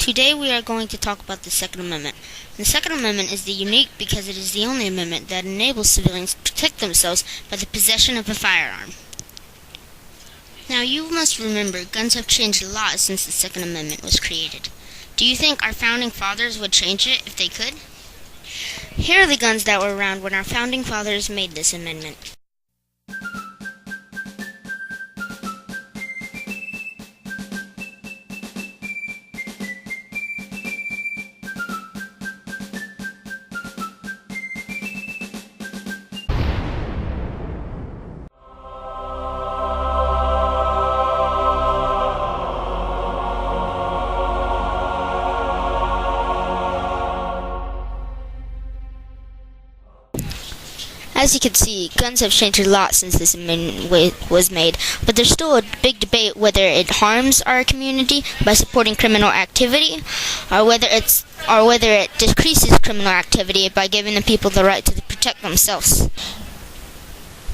Today we are going to talk about the Second Amendment. The Second Amendment is unique because it is the only amendment that enables civilians to protect themselves by the possession of a firearm. Now you must remember, guns have changed a lot since the Second Amendment was created. Do you think our founding fathers would change it if they could? Here are the guns that were around when our founding fathers made this amendment. As you can see, guns have changed a lot since this amendment was made, but there's still a big debate whether it harms our community by supporting criminal activity, or whether it decreases criminal activity by giving the people the right to protect themselves.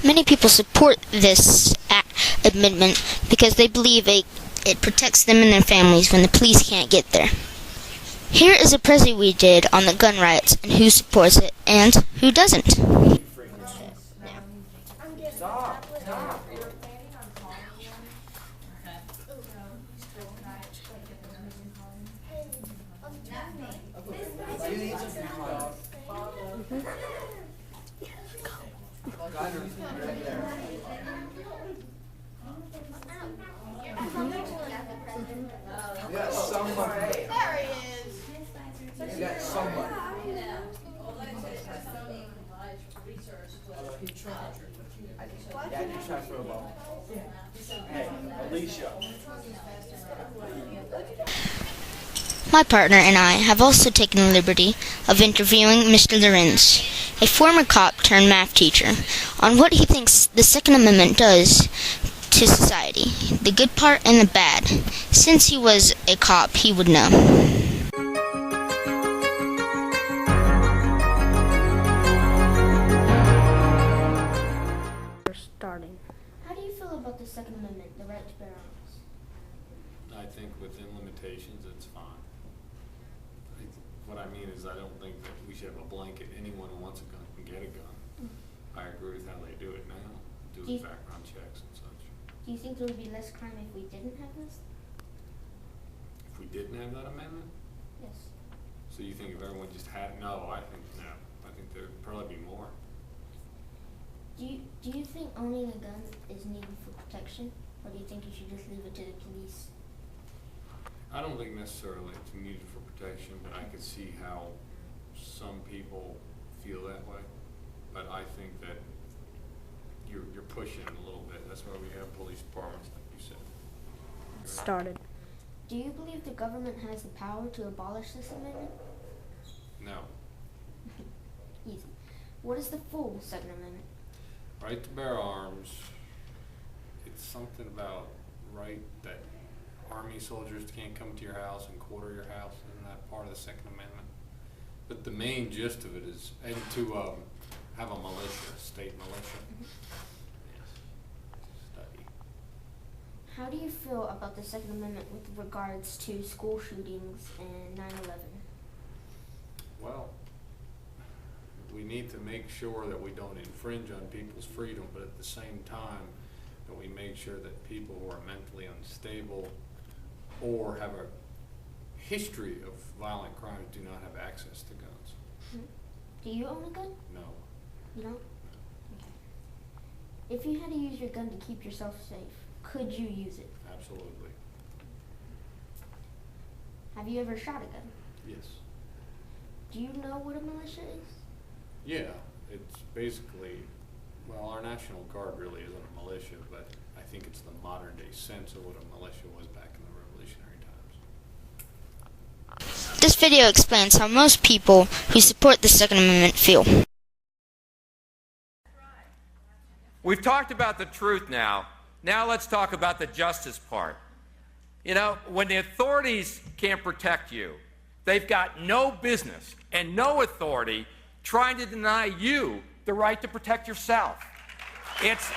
Many people support this amendment because they believe it protects them and their families when the police can't get there. Here is a preview we did on the gun rights and who supports it and who doesn't. Yeah, someone. There he is. You got someone. Yeah, I just shot for a ball. Hey, Alicia. My partner and I have also taken the liberty of interviewing Mr. Lorenz, a former cop turned math teacher, on what he thinks the Second Amendment does to society, the good part and the bad. Since he was a cop, he would know. Starting. How do you feel about the Second Amendment, the right to bear arms? I think within limitations, it's fine. What I mean is, I don't think that we should have a blanket. Anyone who wants a gun can get a gun. I agree with how they do it now, do the background checks and such. Do you think there would be less crime if we didn't have this? If we didn't have that amendment? Yes. So you think if everyone just had, no, I think no. I think there'd probably be more. Do you think owning a gun is needed for protection, or do you think you should just leave it to the police? I don't think necessarily it's needed for protection, but I could see how some people feel that way. But I think that you're pushing it a little bit. That's why we have police departments, like you said. Started. Do you believe the government has the power to abolish this amendment? No. Easy. What is the full Second Amendment? Right to bear arms. It's something about right that Army soldiers can't come to your house and quarter your house, and that part of the Second Amendment. But the main gist of it is, and to have a militia, state militia. Yes. Study. How do you feel about the Second Amendment with regards to school shootings and 9/11? Well, we need to make sure that we don't infringe on people's freedom, but at the same time that we make sure that people who are mentally unstable or have a history of violent crimes do not have access to guns. Do you own a gun? No. You don't? Okay. If you had to use your gun to keep yourself safe, could you use it? Absolutely. Have you ever shot a gun? Yes. Do you know what a militia is? Yeah, it's basically, well, our National Guard really isn't a militia, but I think it's the modern day sense of what a militia was back in the Revolutionary times. This video explains how most people who support the Second Amendment feel. We've talked about the truth now. Now let's talk about the justice part. You know, when the authorities can't protect you, they've got no business and no authority trying to deny you the right to protect yourself. It's